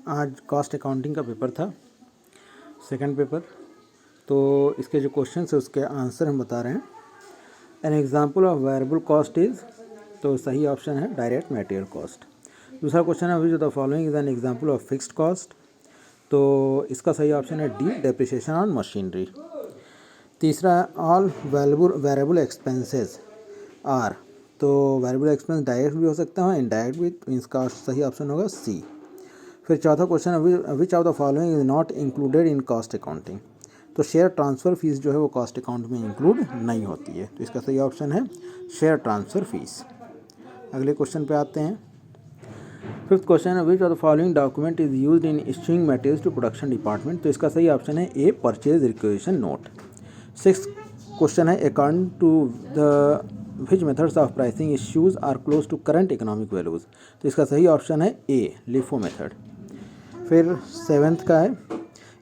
आज cost accounting का paper था, सेकंड पेपर। तो इसके जो क्वेश्चन है उसके आंसर हम बता रहे हैं। An example of variable cost is, तो सही ऑप्शन है डायरेक्ट मटेरियल कॉस्ट। दूसरा क्वेश्चन है which of the following is an example of fixed cost, तो इसका सही ऑप्शन है डी, डेप्रिसिएशन ऑन मशीनरी। तीसरा ऑल वेरिएबल एक्सपेंसेस आर, तो वेरिएबल एक्सपेंस डायरेक्ट भी हो सकता है, इनडायरेक्ट भी, तो इसका सही ऑप्शन होगा सी। फिर चौथा क्वेश्चन है which of the following is not included in cost accounting, तो शेयर ट्रांसफ़र फीस जो है वो कॉस्ट अकाउंट में इंक्लूड नहीं होती है, तो इसका सही ऑप्शन है शेयर ट्रांसफ़र फीस। अगले क्वेश्चन पे आते हैं। फिफ्थ क्वेश्चन है which of the following document is used in issuing materials to production department, तो इसका सही ऑप्शन है A, purchase requisition note. Six question है according to the which methods of pricing issues are close to current economic values, तो इसका सही option है A, LIFO method. फिर सेवेंथ का है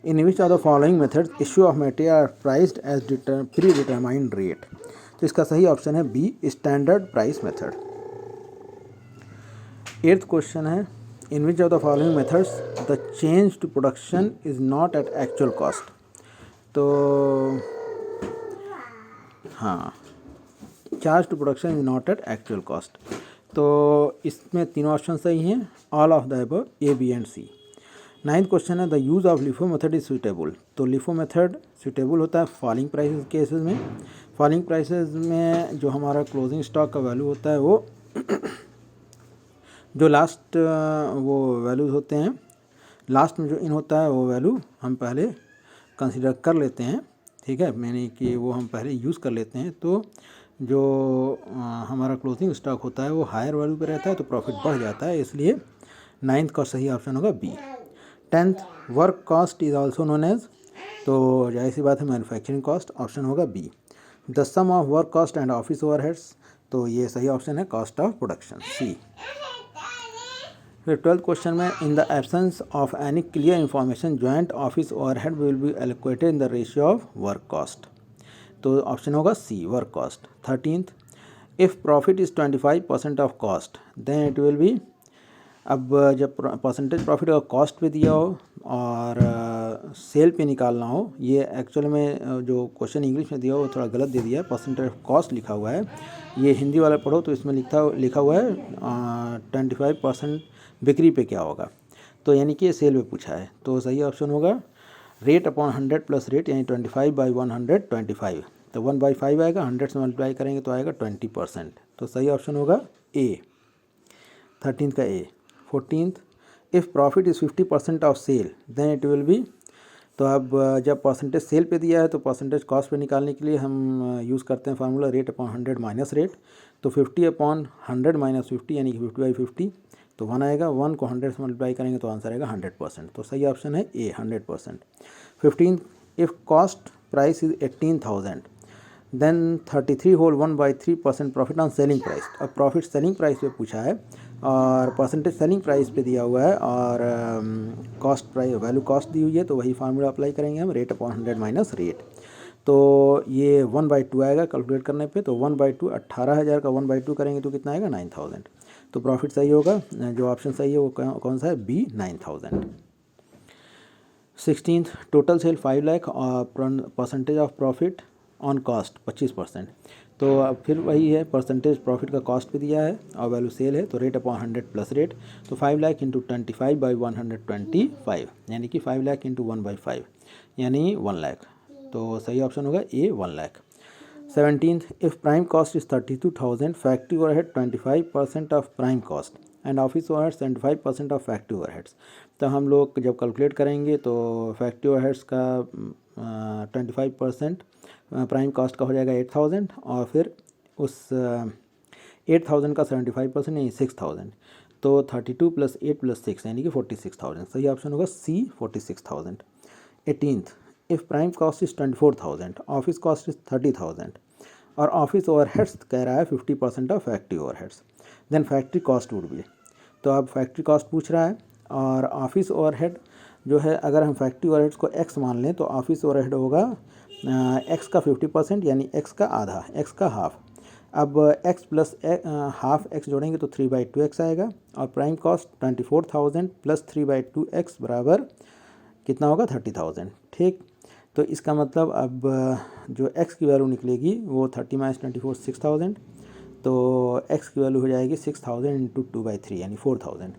in which of the following methods issue of material are priced as predetermined rate, तो इसका सही ऑप्शन है B, standard price method. Eighth question है in which of the following methods the change to production is not at actual cost, तो हाँ, charge to production is not at actual cost, तो इसमें तीनों ऑप्शन सही हैं, all of the above, A, B and C. Ninth question है the use of LIFO method is suitable, तो LIFO method suitable होता है फॉलिंग प्राइसेस केसेस में। फॉलिंग प्राइसेस में जो हमारा क्लोजिंग स्टॉक का वैल्यू होता है वो जो लास्ट वो वैल्यूज़ होते हैं, लास्ट में जो इन होता है वो वैल्यू हम पहले कंसिडर कर लेते हैं, ठीक है, मैंने कि वो हम पहले यूज़ कर लेते हैं, तो जो हमारा क्लोजिंग स्टॉक होता है वो हायर वैल्यू पे रहता है तो प्रॉफिट बढ़ जाता है, इसलिए नाइन्थ का सही ऑप्शन होगा B. Tenth work cost is also known as, तो जाहिर सी बात है मैन्युफैक्चरिंग कॉस्ट, ऑप्शन होगा B. The sum of work cost and office overheads, तो ये सही ऑप्शन है कॉस्ट ऑफ प्रोडक्शन, सी। फिर ट्वेल्थ क्वेश्चन में in the absence of any clear information joint office overhead will be allocated in the ratio of work cost, तो option होगा C, work cost. 13th if profit is 25% of cost then it will be, अब जब percentage profit का cost पे दिया हो और cell पे निकालना हो, ये एक्चुअल में जो क्वेश्चन इंग्लिश में दिया हो वो थोड़ा गलत दे दिया है, परसेंटेज ऑफ कॉस्ट लिखा हुआ है, ये हिंदी वाला पढ़ो तो इसमें लिखा हुआ है 25% बिक्री पे क्या होगा, तो यानी कि ये सेल पे पूछा है, तो सही ऑप्शन होगा रेट अपॉन 100 प्लस रेट, यानी 25/125, तो 1/5 आएगा, 100 से मल्टीप्लाई करेंगे तो आएगा 20%, तो सही ऑप्शन होगा ए, 13th का A. 14th if profit is 50% of sale then it will be, तो अब जब परसेंटेज सेल पे दिया है तो परसेंटेज कॉस्ट पे निकालने के लिए हम यूज़ करते हैं formula rate upon 100 minus rate, तो 50/100 माइनस 50 यानी कि 50/50, तो 1 आएगा, 1 को 100 से मल्टीप्लाई करेंगे तो आंसर आएगा 100%, तो सही ऑप्शन है A, 100%। 15th if cost price is 18,000 then 33 whole 1/3% profit on selling price, अब प्रॉफिट सेलिंग प्राइस पे पूछा है और परसेंटेज सेलिंग प्राइस पे दिया हुआ है और कॉस्ट प्राइस वैल्यू कॉस्ट दी हुई है, तो वही फार्मूला अप्लाई करेंगे हम, रेट अपॉन 100 माइनस रेट, तो ये 1/2 आएगा कैलकुलेट करने पे, तो 1/2 18,000 का 1/2 करेंगे तो कितना आएगा 9,000, तो प्रॉफिट सही होगा, जो ऑप्शन सही है वो कौन सा है, B, 9,000। 16th total sale 5 lakh और percentage of profit on cost 25%, तो अब फिर वही है, परसेंटेज प्रॉफिट का कॉस्ट पे दिया है और वैल्यू सेल है, तो रेट अपॉन 100 प्लस रेट, तो 5 लाख इंटू 25/125, यानी कि 5 लाख इंटू 1/5 यानी 1 लाख, तो सही ऑप्शन होगा ए, 1 lakh. 17th if prime cost is 32,000 factory overhead 25% of prime cost and office overhead 75% of factory overheads, तो हम लोग जब कैलकुलेट करेंगे तो फैक्ट्री ओवरहेड्स का 25% प्राइम कॉस्ट का हो जाएगा 8,000 और फिर उस 8,000 का 75% यानी 6,000, तो 32 + 8 + 6 यानी कि 46,000, सही ऑप्शन होगा C, 46,000। 18th if prime cost is 24,000 office cost is 30,000 और ऑफिस ओवरहेड्स कह रहा है 50% of factory overheads, then factory cost would be, तो अब फैक्ट्री कॉस्ट पूछ रहा है और ऑफिस ओवरहेड जो है, अगर हम फैक्ट्री ओवरहेड्स को एक्स मान लें तो ऑफिस ओवरहेड होगा एक्स का 50% यानी एक्स का आधा, एक्स का हाफ। अब x प्लस हाफ x जोड़ेंगे तो 3/2x आएगा और प्राइम कॉस्ट 24,000 प्लस 3/2x बराबर कितना होगा 30,000। ठीक, तो इसका मतलब अब जो x की वैल्यू निकलेगी वो 30 - 24 6,000, तो x की वैल्यू हो जाएगी 6,000 इंटू 2/3 यानी 4,000।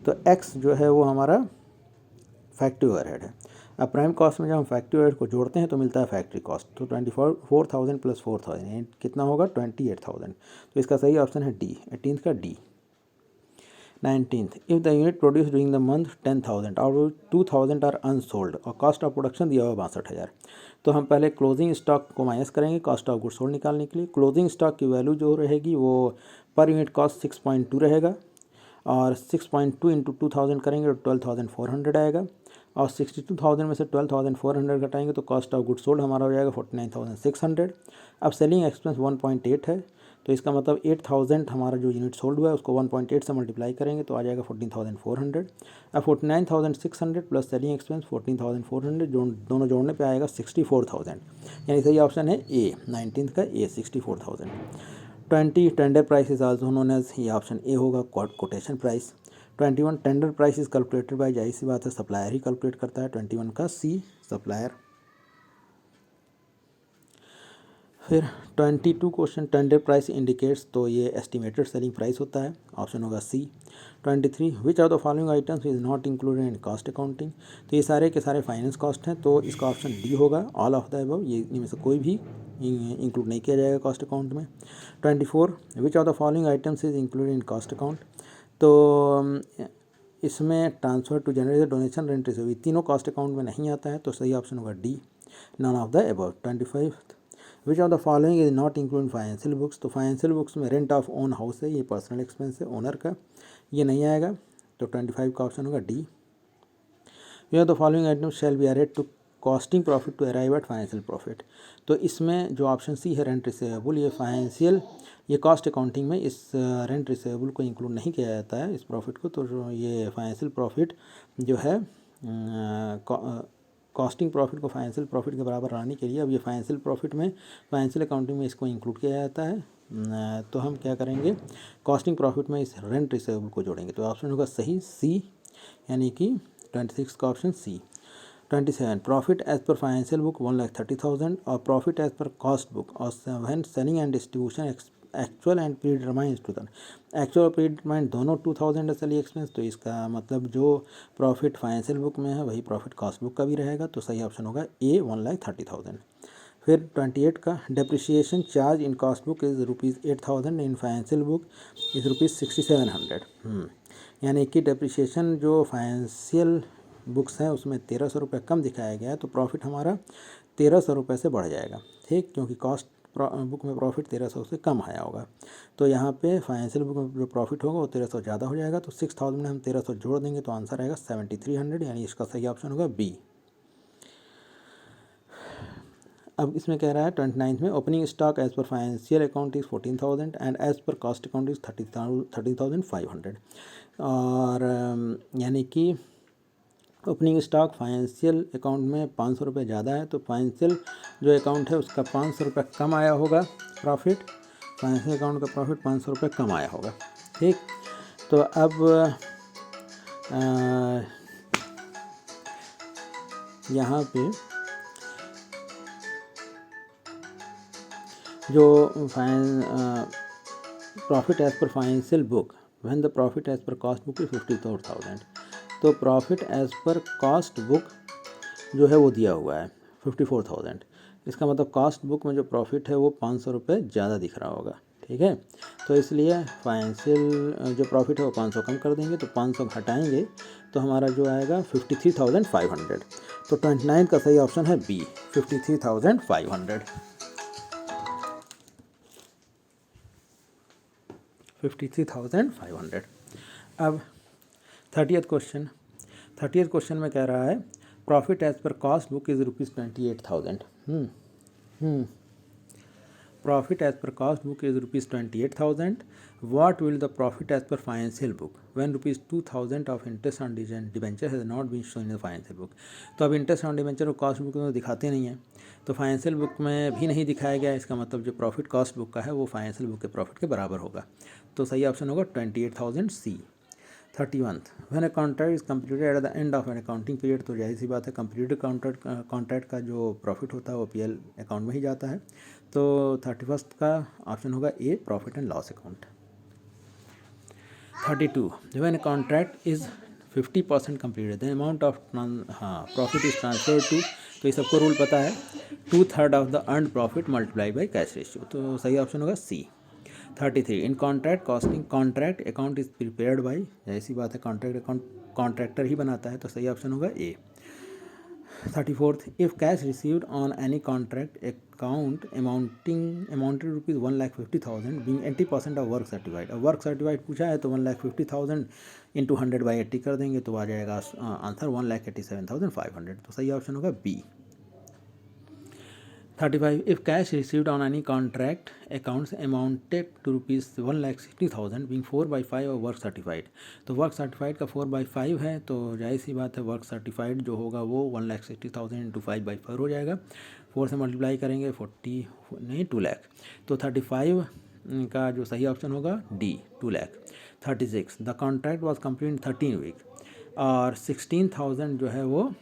तो x जो है वो हमारा फैक्ट्री ओवरहेड है। अब प्राइम कॉस्ट में जब हम फैक्ट्री ओवरहेड को जोड़ते हैं तो मिलता है फैक्ट्री कॉस्ट, तो 4,000 प्लस 4,000 यानी कितना होगा 28,000। तो इसका सही ऑप्शन है डी, 18th का D. 19th, if the unit produce during the month 10,000 और 2,000 आर अनसोल्ड और कॉस्ट ऑफ प्रोडक्शन दिया हुआ 62,000। तो हम पहले क्लोजिंग स्टॉक को माइनस करेंगे कॉस्ट ऑफ गुड्स सोल्ड निकालने के लिए। क्लोजिंग स्टॉक की वैल्यू जो रहेगी वो पर यूनिट कॉस्ट 6.2 रहेगा और 6.2 इंटू 2,000 करेंगे तो 12,400 आएगा और 62,000 में से 12,400 घटाएंगे तो कॉस्ट ऑफ गुड्स सोल्ड हमारा हो जाएगा 49,600। अब सेलिंग एक्सपेंस 1.8 है, तो इसका मतलब 8,000 हमारा जो यूनिट सोल्ड हुआ है उसको 1.8 से मल्टीप्लाई करेंगे तो आ जाएगा 14,400। अब 49,600 प्लस सेलिंग एक्सपेंस 14,400 दोनों जोड़ने पे आएगा 64,000, यानी सही ऑप्शन है ए, 19th का A, 64,000। 20 tender price is also known as, ये ऑप्शन ए होगा quotation price. 21 tender price is calculated by, जाहिर सी बात है सप्लायर ही कैलकुलेट करता है, 21 का सी सप्लायर। फिर 22 क्वेश्चन टेंडर प्राइस इंडिकेट्स, तो ये एस्टिमेटेड सेलिंग प्राइस होता है, ऑप्शन होगा सी। 23 विच of the following items is not included in cost accounting, तो ये सारे के सारे फाइनेंस कॉस्ट हैं, तो इसका ऑप्शन डी होगा, ऑल ऑफ द अबव, ये इनमें से कोई भी इंक्लूड नहीं किया जाएगा कॉस्ट अकाउंट में। 24 which of the following items is included in cost account, तो इसमें transfer to general donation rent receive तीनों कॉस्ट अकाउंट में नहीं आता है, तो सही ऑप्शन होगा D, none of the above. 25 which of the following is not include financial books, तो फाइनेंशियल बुक्स में रेंट ऑफ ओन हाउस है, ये पर्सनल एक्सपेंस है ओनर का, ये नहीं आएगा, तो 25 का ऑप्शन होगा D. Which of the following item shall be added to costing profit to arrive at financial profit, तो इसमें जो ऑप्शन सी है रेंट रिसीवेबल, ये फाइनेंशियल ये कॉस्ट अकाउंटिंग में इस रेंट रिसीवेबल को इंक्लूड नहीं किया जाता है इस प्रॉफिट को, तो जो ये फाइनेंशियल प्रॉफिट जो है कॉस्टिंग प्रॉफिट को फाइनेंशियल प्रॉफिट के बराबर लाने के लिए अब ये फाइनेंशियल प्रॉफिट में फाइनेंशियल अकाउंटिंग में इसको इंक्लूड किया जाता है, तो हम क्या करेंगे कॉस्टिंग प्रॉफिट में इस रेंट रिसीवेबल को जोड़ेंगे, तो ऑप्शन होगा सही सी, यानी कि 26 का option C. 27 profit as per financial book 1,30,000 और profit as per cost book और when selling and distribution actual and predetermined 2,000, actual और प्री डिटरमाइंड दोनों 2,000 है सेलिंग एक्सपेंस, तो इसका मतलब जो प्रॉफिट फाइनेंशियल बुक में है वही प्रॉफिट कॉस्ट बुक का भी रहेगा, तो सही ऑप्शन होगा ए, 1,30,000। फिर 28 का depreciation charge in cost book is ₹8,000 in financial book is ₹6,700, यानी कि डेप्रिसिएशन जो फाइनेंशियल बुक्स हैं उसमें 1,300 रुपये कम दिखाया गया है, तो प्रॉफिट हमारा 1,300 रुपये से बढ़ जाएगा, ठीक, क्योंकि कॉस्ट बुक में प्रॉफिट 1,300 से कम आया होगा, तो यहाँ पे फाइनेंशियल बुक में जो प्रॉफिट होगा वो 1,300 ज़्यादा हो जाएगा, तो 6,000 में हम 1,300 जोड़ देंगे तो आंसर आएगा 7,300, यानी इसका सही ऑप्शन होगा बी। अब इसमें कह रहा है 29 में opening stock as per financial account is 14,000 and as per cost account is 30,500, और यानी कि ओपनिंग स्टॉक फाइनेंशियल अकाउंट में 500 रुपये ज़्यादा है, तो फाइनेंशियल जो अकाउंट है उसका 500 रुपये कम आया होगा प्रॉफिट, फाइनेंशियल अकाउंट का प्रॉफिट 500 रुपये कम आया होगा, ठीक। तो अब यहाँ पे जो profit as per financial book when the profit as per cost book is 54,000, तो profit as per cost book जो है वो दिया हुआ है 54,000, इसका मतलब कॉस्ट बुक में जो प्रॉफिट है वो 500 रुपये ज़्यादा दिख रहा होगा, ठीक है, तो इसलिए फाइनेंशियल जो प्रॉफिट है वो 500 कम कर देंगे, तो 500 घटाएंगे तो हमारा जो आएगा 53,500, तो 29 का सही ऑप्शन है बी, 53,500। 53,500। अब 30th क्वेश्चन में कह रहा है profit as per cost book is ₹28,000, profit as per cost book is ₹28,000. What will the profit as per financial book when ₹2,000 of interest on debenture has not been shown in the financial book? तो अब interest on debenture और cost book में दिखाते नहीं हैं, तो financial book में भी नहीं दिखाया गया. इसका मतलब जो प्रॉफिट कॉस्ट बुक का है वो फाइनेंशियल बुक के प्रॉफिट के बराबर होगा. तो सही ऑप्शन होगा 28,000 सी. 31. When a contract is completed at the end of an accounting period, तो जाहिर सी बात है कंप्लीटेड कॉन्ट्रैक्ट का जो प्रॉफिट होता है वो पीएल अकाउंट में ही जाता है. तो 31 का ऑप्शन होगा A, profit and loss account. 32. When a contract is 50% completed the amount of profit is transferred to, तो ये सबको रूल पता है, 2/3 of the earned profit multiply by cash ratio. तो सही ऑप्शन होगा C. 33. In contract costing contract account is prepared by, ऐसी बात है कॉन्ट्रैक्ट अकाउंट कॉन्ट्रैक्टर ही बनाता है, तो सही ऑप्शन होगा ए. 34. If cash received on any contract account amounted ₹1,50,000 being 80% of work certified. अब वर्क सर्टिफाइड पूछा है तो 1,50,000 इंटू 100/80 कर देंगे तो आ जाएगा आंसर 1,87,500. तो सही ऑप्शन होगा B. 35. If cash received on any contract accounts amounted to ₹1,60,000 being 4/5 of work certified. तो वर्क सर्टिफाइड का 4/5 है, तो जाहिर सी बात है वर्क सर्टिफाइड जो होगा वो 1,60,000 इंटू 5/4 हो जाएगा. 4 से मल्टीप्लाई करेंगे 2 लाख. तो 35 का जो सही ऑप्शन होगा D, 2 lakh. 36. The contract was complete in 13 week, और 16,000 जो है वो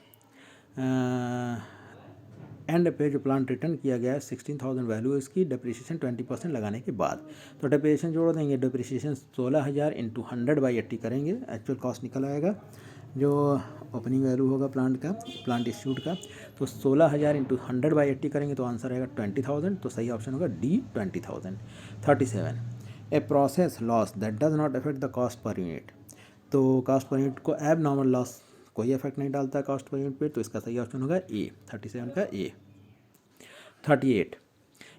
एंड पे जो प्लान रिटर्न किया गया है 16,000 वैल्यू इसकी, डिप्रिसिएशन 20% लगाने के बाद. तो डिप्रिसिएशन जोड़ देंगे, डिप्रिसिएशन 16,000 इंटू 100/80 करेंगे, एक्चुअल कॉस्ट निकल आएगा जो ओपनिंग वैल्यू होगा प्लांट का, प्लांट इश्यूड का. तो 16,000 इंटू 100/80 करेंगे तो आंसर आएगा 20,000. तो सही ऑप्शन होगा D, 20,000. 37. A process loss that does not affect the cost per unit. तो कॉस्ट पर यूनिट को एब नॉर्मल लॉस कोई इफेक्ट नहीं डालता कॉस्ट पर यूनिट पे, तो इसका सही ऑप्शन होगा ए, 37 का ए. 38.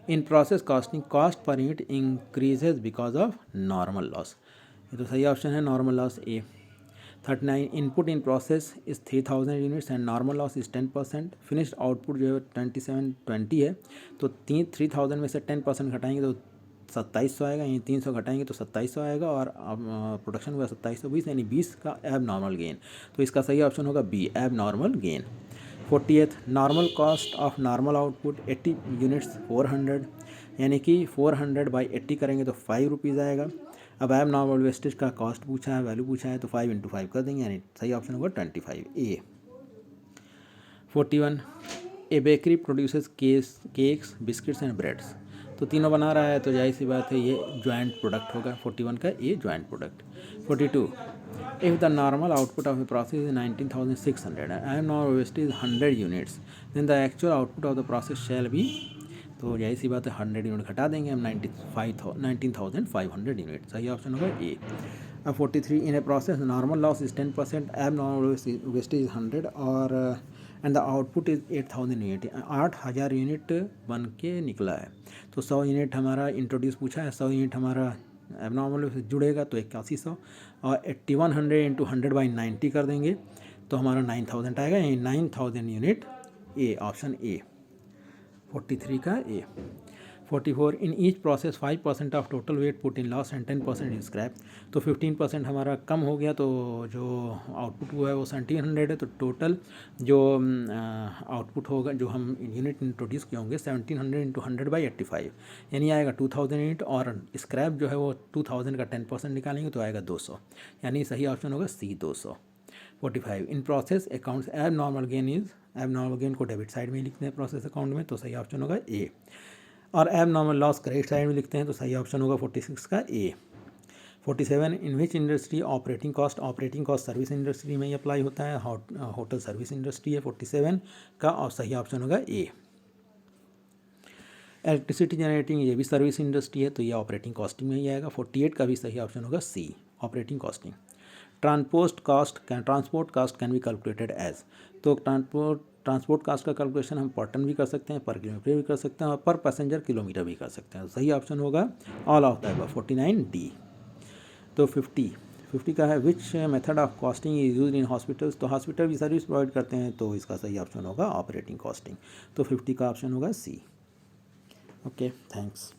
In process costing cost per unit increases because of normal loss. ये तो सही ऑप्शन है normal loss A. 39. Input in process is 3,000 units and normal loss is 10%. Finished output जो है 2720 है, तो 3,000 में से 10% घटाएंगे तो 2700 आएगा, यानी 300 घटाएंगे तो 2700 आएगा, और प्रोडक्शन हुआ 2720 यानी 20 का एब नॉर्मल गेन. तो इसका सही ऑप्शन होगा बी, एब normal gain. 40th. Normal cost of normal output 80 units 400, यानी कि 400/80 करेंगे तो ₹5 आएगा. अब एब नॉर्मल वेस्टेज का कॉस्ट पूछा है, वैल्यू पूछा है, तो 5 इंटू 5 कर देंगे, यानी सही ऑप्शन होगा 25 A. 41. A bakery produces cakes biscuits and breads. तो तीनों बना रहा है तो जाहिर सी बात है ये जॉइंट प्रोडक्ट होगा, 41 का A, joint product. 42. If the normal output of a process is 19,600 and normal waste is 100 units then the actual output of the process shall be, तो जाहिर सी बात है 100 यूनिट घटा देंगे हम, 19,500 यूनिट. सही ऑप्शन होगा ए. अब 43. In a process normal loss is 10%, abnormal wastage is 100 और and the output is 8,000 unit, 8,000 unit बन के निकला है. तो 100 यूनिट हमारा इंट्रोड्यूस पूछा है, 100 यूनिट हमारा एबनॉर्मल से जुड़ेगा तो 8100, और 8100 इंटू 100/90 कर देंगे तो हमारा 9,000 आएगा, यानी 9,000 यूनिट ए, ऑप्शन ए, 43 का ए. 44. In each process 5% of total weight put in loss and 10% in scrap. तो 15% हमारा कम हो गया, तो जो आउटपुट हुआ है वो 1700 है, तो टोटल जो आउटपुट होगा जो हम यूनिट इंट्रोड्यूस किए होंगे 1700 इंटू 100/85, यानी आएगा 2000 यूनिट, और स्क्रैप जो है वो 2000 का 10% निकालेंगे तो आएगा 200, यानी सही ऑप्शन होगा सी, 200. 45. इन प्रोसेस अकाउंट्स एब नॉर्मल गेन इज, एब नॉर्मल गेन को डेबिट साइड में लिखते हैं प्रोसेस अकाउंट में, तो सही ऑप्शन होगा ए. और एब नॉर्मल लॉस क्रेडिट साइड में लिखते हैं, तो सही ऑप्शन होगा 46 का A. 47. In which industry operating cost service industry में ही अप्लाई होता है, होटल सर्विस इंडस्ट्री है 47 का, और सही ऑप्शन होगा ए. इलेक्ट्रिसिटी जनरेटिंग ये भी सर्विस इंडस्ट्री है, तो ये ऑपरेटिंग कॉस्टिंग में ही आएगा. 48 का भी सही ऑप्शन होगा C, operating costing. Transport cost can be calculated as. तो ट्रांसपोर्ट कास्ट का कैलकुलेशन हम पर टन भी कर सकते हैं, पर किलोमीटर भी कर सकते हैं, और पर पैसेंजर किलोमीटर भी कर सकते हैं. सही ऑप्शन होगा all of the above, 49 D. तो 50 का है which method of costing is use in hospitals. तो हॉस्पिटल भी सर्विस प्रोवाइड करते हैं, तो इसका सही ऑप्शन होगा ऑपरेटिंग कॉस्टिंग. तो 50 का ऑप्शन होगा सी. Okay, thanks.